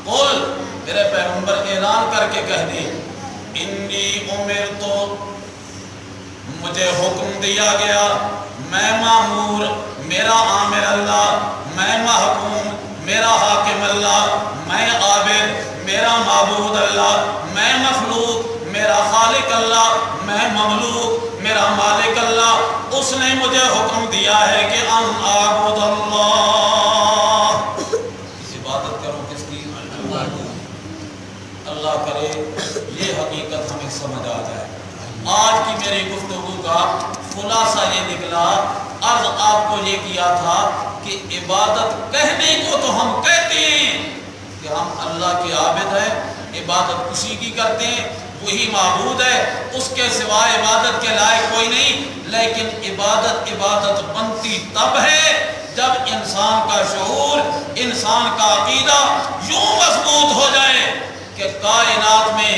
قل میرے پیغمبر اعلان کر کے کہہ دے انی امرتو مجھے حکم دیا گیا، میں مامور میرا عامر اللہ، میں محکوم میرا حاکم اللہ، میں عابد میرا معبود اللہ، میں مخلوق میرا خالق اللہ، میں مملوک میرا مالک اللہ۔ اس نے مجھے حکم دیا ہے کہ ان اعبد اللہ، عبادت کرو کس کی؟ اللہ کرے یہ حقیقت ہمیں سمجھ آ جائے۔ آج کی میری گفتگو کا خلاصہ یہ نکلا، عرض آپ کو یہ کیا تھا کہ عبادت کہنے کو تو ہم کہتے ہیں کہ ہم اللہ کے عابد ہیں، عبادت اسی کی کرتے ہیں، وہی معبود ہے، اس کے سوائے عبادت کے لائق کوئی نہیں۔ لیکن عبادت بنتی تب ہے جب انسان کا شعور، انسان کا عقیدہ یوں مضبوط ہو جائے کہ کائنات میں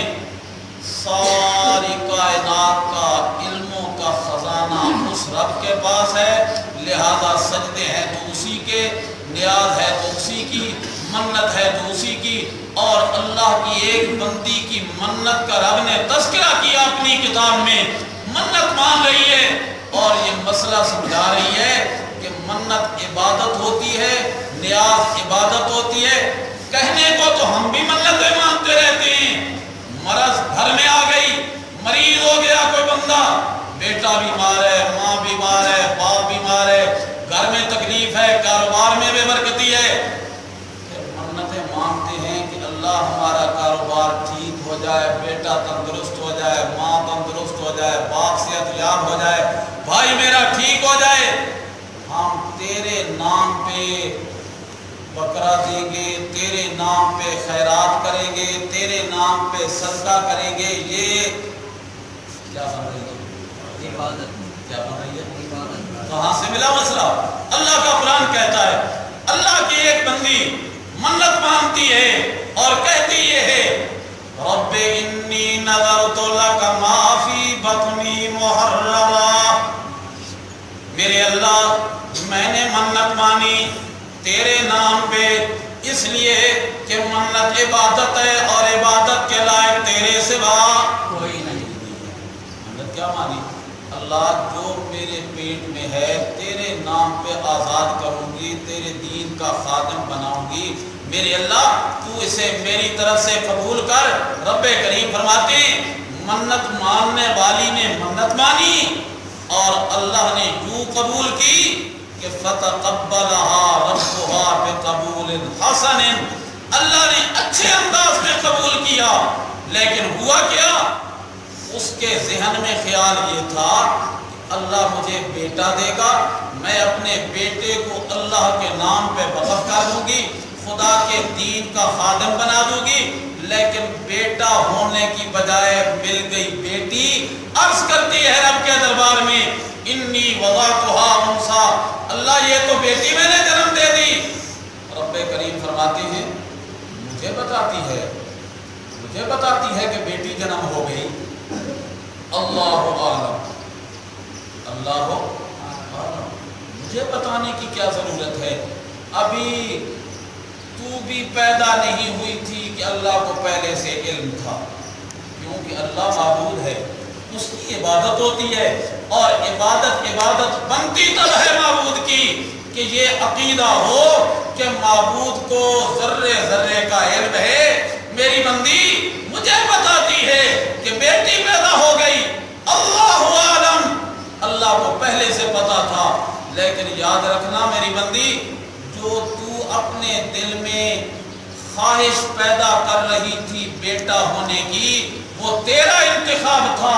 ساری کائنات کا علموں کا خزانہ اس رب کے پاس ہے، لہذا سجدے ہیں تو اسی کے، نیاز ہے تو اسی کی، منت ہے تو اسی کی۔ اور اللہ کی ایک بندی کی منت کا رب نے تذکرہ کیا اپنی کتاب میں، منت مان رہی ہے اور یہ مسئلہ سمجھا رہی ہے کہ منت عبادت ہوتی ہے، نیاز عبادت ہوتی ہے۔ کہنے کو تو ہم بھی منتیں مانتے رہتے ہیں، مرض گھر میں آ گئی، مریض ہو گیا کوئی بندہ، بیٹا بیمار ہے، ماں بیمار ہے، باپ بیمار ہے، گھر میں تکلیف ہے، کاروبار میں بے برکتی ہے، پھر منتیں مانگتے ہیں کہ اللہ ہمارا کاروبار ٹھیک ہو جائے، بیٹا تندرست ہو جائے، ماں تندرست ہو جائے، باپ صحت یاب ہو جائے، بھائی میرا ٹھیک ہو جائے۔ ہم تیرے نام پہ بکرا دیں گے، تیرے نام پہ خیرات کریں گے، تیرے نام پہ صدقہ کریں گے، یہ کیا بن رہی ہے؟ عبادت۔ کیا بن رہی ہے؟ عبادت۔ کہاں سے ملا مسئلہ؟ اللہ کا قرآن کہتا ہے اللہ کی ایک بندی منت مانتی ہے اور کہتی یہ ہے رب انی نذرت لک ما فی بطنی محررا، میرے اللہ میں نے منت مانی تیرے نام پہ، اس لیے کہ منت عبادت ہے اور عبادت کے لائق تیرے سوا کوئی نہیں۔ منت کیا مانی؟ اللہ جو میرے پیٹ میں ہے تیرے نام پہ آزاد کروں گی، تیرے دین کا خادم بناؤں گی، میرے اللہ تو اسے میری طرف سے قبول کر۔ رب کریم فرماتے ہیں منت ماننے والی نے منت مانی اور اللہ نے یوں قبول کی کہ فتقبلها ربها بقبول حسن، اللہ نے اچھے انداز میں قبول کیا۔ لیکن ہوا کیا؟ اس کے ذہن میں خیال یہ تھا کہ اللہ مجھے بیٹا دے گا، میں اپنے بیٹے کو اللہ کے نام پہ وقف کر دوں گی، خدا کے دین کا خادم بنا دوں گی۔ لیکن بیٹا ہونے کی بجائے مل گئی بیٹی، عرض کرتی ہے رب کے دربار میں انی وضعتها انثی، اللہ یہ تو بیٹی میں نے جنم دے دی۔ رب کریم فرماتے ہیں مجھے بتاتی ہے کہ بیٹی جنم ہو گئی، اللہ عالم، اللہ عالم، مجھے بتانے کی کیا ضرورت ہے؟ ابھی تو بھی پیدا نہیں ہوئی تھی کہ اللہ کو پہلے سے علم تھا، کیونکہ اللہ معبود ہے، اس کی عبادت ہوتی ہے، اور عبادت بنتی تب ہے معبود کی کہ یہ عقیدہ ہو کہ معبود کو ذرے ذرے کا علم ہے۔ میری بندی مجھے بتاتی ہے کہ بیٹی پیدا ہو گئی، اللہ عالم، اللہ کو پہلے سے پتا تھا۔ لیکن یاد رکھنا میری بندی، جو تو اپنے دل میں خواہش پیدا کر رہی تھی بیٹا ہونے کی، وہ تیرا انتخاب تھا،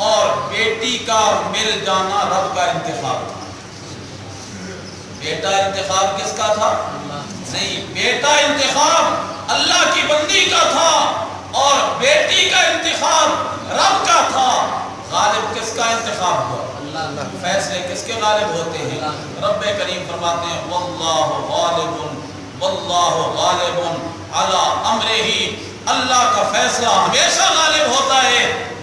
اور بیٹی کا مل جانا رب کا انتخاب تھا۔ بیٹا انتخاب کس کا تھا؟ نہیں، بیٹا انتخاب اللہ کی بندی کا تھا اور بیٹی کا انتخاب رب کا تھا۔ غالب کس کا انتخاب ہوا؟ اللہ۔ فیصلے کس کے غالب ہوتے ہیں؟ رب کریم فرماتے ہیں واللہ غالب علی امرہ، اللہ کا فیصلہ ہمیشہ غالب ہوتا ہے،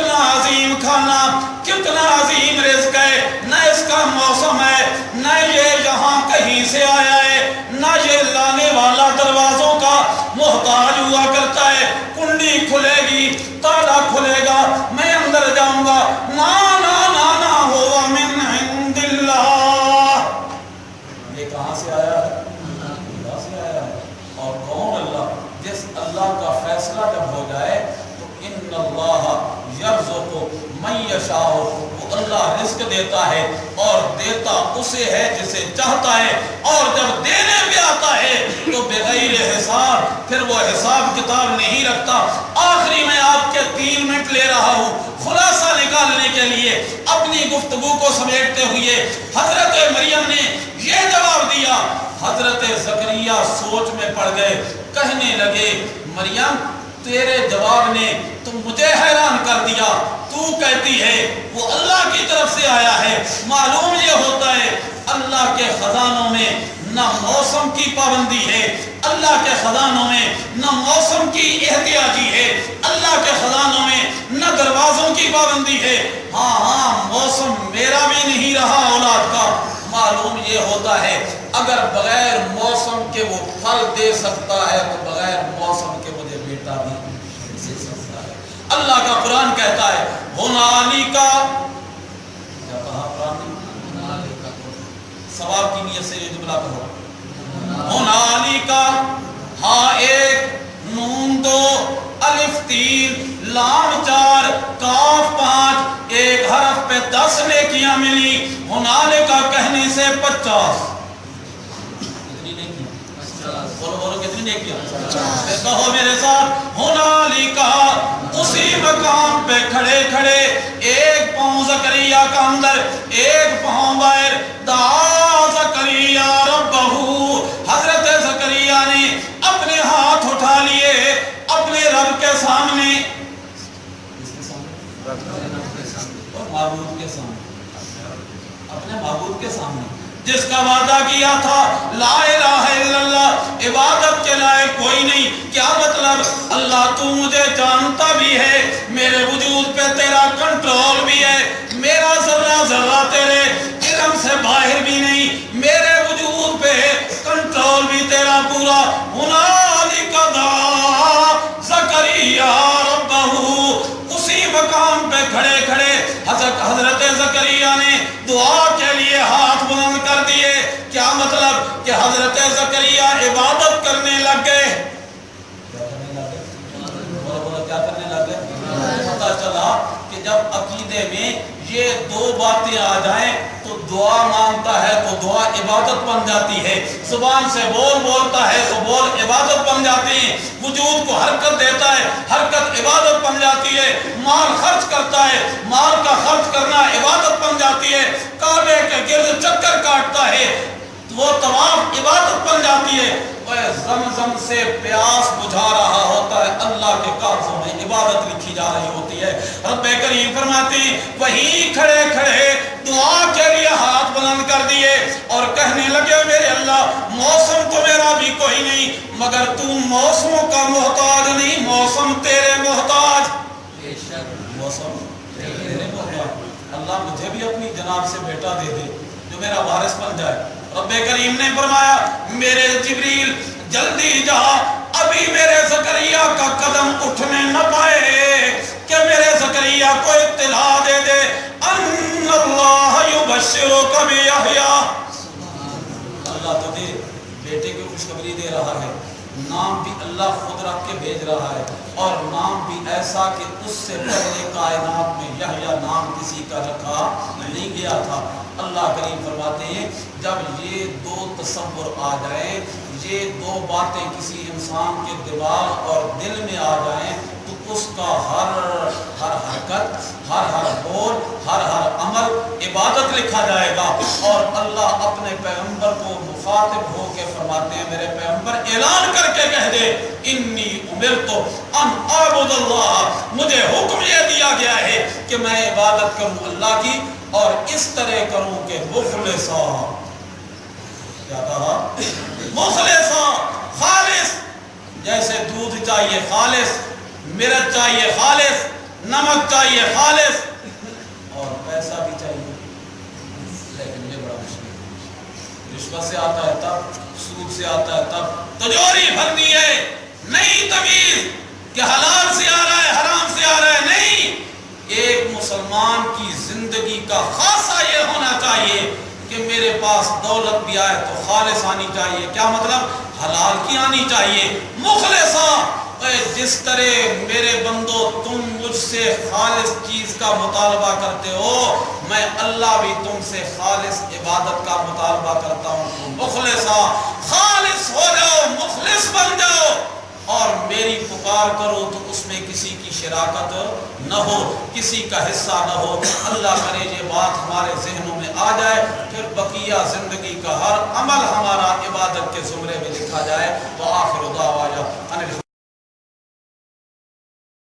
کتنا عظیم کھانا، کتنا عظیم رزق ہے، نہ اس کا موسم ہے، نہ یہ یہاں کہیں سے آیا ہے، نہ یہ لانے والا دروازوں کا محتاج ہوا کرتا ہے، کنڈی کھلے گی، تالا کھلے گا، میں اندر جاؤں گا، نا نا نا نا ہوا من عند اللہ. یہ کہاں سے آیا ہے؟ اللہ سے آیا ہے. اور کون اللہ؟ جس اللہ کا فیصلہ جب ہو جائے تو ان اللہ یرزق من یشاء، وہ اللہ رزق دیتا ہے اور دیتا اسے ہے جسے چاہتا ہے، اور جب دینے پہ آتا ہے تو بغیر حساب، پھر وہ حساب کتاب نہیں رکھتا. آخری میں آپ کے 3 منٹ لے رہا ہوں خلاصہ نکالنے کے لیے اپنی گفتگو کو سمیٹتے ہوئے. حضرت مریم نے یہ جواب دیا. حضرت زکریا سوچ میں پڑ گئے، کہنے لگے مریم تیرے جواب نے تو مجھے حیران کر دیا. تو کہتی ہے وہ اللہ کی طرف سے آیا ہے. معلوم یہ ہوتا ہے اللہ کے خزانوں میں نہ موسم کی پابندی ہے، اللہ کے خزانوں میں نہ موسم کی احتیاجی ہے، اللہ کے خزانوں میں نہ دروازوں کی پابندی ہے. ہاں موسم میرا بھی نہیں رہا اولاد کا. معلوم یہ ہوتا ہے اگر بغیر موسم کے وہ پھل دے سکتا ہے تو بغیر موسم کے مجھے بیٹا بھی دے سکتا ہے. اللہ کا قرآن کہتا ہے ہنالکا، کیا کہا قرآن نے؟ ثواب کی نیت سے یہ جملہ کہو. ہنالکا، ہاں 1 نون 2 الف 3 لام 4 کاف 5، ایک حرف پہ 10 نیکیاں ملی. ہنالکا کہنے سے 50. کتنی نیکیاں؟ بولو کتنی نیکیاں؟ کہو میرے ساتھ ہنالکا، اسی مقام پہ کھڑے کھڑے، ایک پاؤں زکریا کا اندر، ایک پاؤں باہر. دعا زکریا ربہو، حضرت زکریا نے اپنے ہاتھ اٹھا لیے اپنے رب کے سامنے، اور معبود کے سامنے، اپنے معبود کے سامنے جس کا وعدہ کیا تھا لا الہ الا اللہ، عبادت کے لائق کوئی نہیں. کیا مطلب؟ اللہ تو مجھے جانتا بھی ہے، میرے وجود پہ تیرا کنٹرول بھی ہے، میرا ذرہ ذرہ تیرے علم سے باہر بھی نہیں، میرے وجود پہ کنٹرول بھی تیرا پورا. ہنالک دعا زکریا ربہو، اسی مقام پہ کھڑے کھڑے حضرت زکریا نے دعا کے لیے ہاتھ بلند کر دیے. کیا مطلب؟ کہ حضرت زکریا عبادت کرنے لگ گئے. کیا کرنے لگ گئے؟ پتہ چلا کہ جب عقیدے میں یہ 2 باتیں آ جائیں تو دعا مانگتا ہے تو دعا عبادت بن جاتی ہے، زبان سے بولتا ہے تو بول عبادت بن جاتے ہیں، وجود کو حرکت دیتا ہے حرکت عبادت بن جاتی ہے، مال خرچ کرتا ہے مال کا خرچ کرنا عبادت بن جاتی ہے، کعبے کے گرد چکر کاٹتا ہے وہ طواف عبادت بن جاتی ہے. زمزم سے پیاس بجھا رہا ہوتا ہے، اللہ کے کاغذوں میں عبادت لکھی جا رہی ہوتی ہے. رب کریم فرماتے ہیں وہیں کھڑے کھڑے دعا کے لیے ہاتھ بلند کر دیے اور کہنے لگے میرے اللہ موسم تو میرا بھی کوئی نہیں، مگر تو موسموں کا محتاج نہیں، موسم تیرے محتاج. موسم تیرے محتاج. اللہ مجھے بھی اپنی جناب سے بیٹا دے دے جو میرا وارث بن جائے. رب کریم نے فرمایا میرے جبریل جلدی جا، ابھی میرے زکریا کا قدم اٹھنے نہ پائے کہ میرے زکریا کو اطلاع دے دے ان اللہ یبشرک بیحییٰ، اللہ تجھے بیٹے کی خوشخبری دے رہا ہے. نام بھی اللہ خود رکھ کے بھیج رہا ہے اور نام بھی ایسا کہ اس سے پہلے کائنات میں یحییٰ نام کسی کا رکھا نہیں گیا تھا. اللہ کریم فرماتے ہیں جب یہ 2 تصور آ جائیں، یہ 2 باتیں کسی انسان کے دماغ اور دل میں آ جائیں تو اس کا ہر حرکت، ہر بول، ہر عمل عبادت لکھا جائے گا. اور اللہ اپنے پیغمبر کو مخاطب ہو کے فرماتے ہیں میرے پیغمبر اعلان کر کے کہہ دے انی امرت ان اعبد اللہ، مجھے حکم یہ دیا گیا ہے کہ میں عبادت کروں اللہ کی اور اس طرح کروں کہ مخلصا، کیا کہا؟ مخلصا، خالص. جیسے دودھ چاہیے خالص، مرچ چاہیے خالص، نمک چاہیے خالص اور پیسہ بھی چاہیے، لیکن یہ بڑا مشکل ہے۔ رشوت سے آتا ہے تب، سود سے آتا ہے تب، تجوری بھرنی ہے، نہیں تمیز کہ حلال سے آ رہا ہے حرام سے آ رہا ہے، نہیں۔ ایک مسلمان کی زندگی کا خاصہ یہ ہونا چاہیے کہ میرے پاس دولت بھی آئے تو خالص آنی چاہیے۔ کیا مطلب؟ حلال کی آنی چاہیے، مخلصہ۔ جس طرح میرے بندو تم مجھ سے خالص چیز کا مطالبہ کرتے ہو، میں اللہ بھی تم سے خالص عبادت کا مطالبہ کرتا ہوں۔ مخلصہ، خالص ہو جاؤ، مخلص بن جاؤ، اور میری پکار کرو تو اس میں کسی کی شراکت نہ ہو، کسی کا حصہ نہ ہو۔ اللہ کرے یہ بات ہمارے ذہنوں میں آ جائے، پھر بقیہ زندگی کا ہر عمل ہمارا عبادت کے زمرے میں لکھا جائے۔ وآخر دعوانا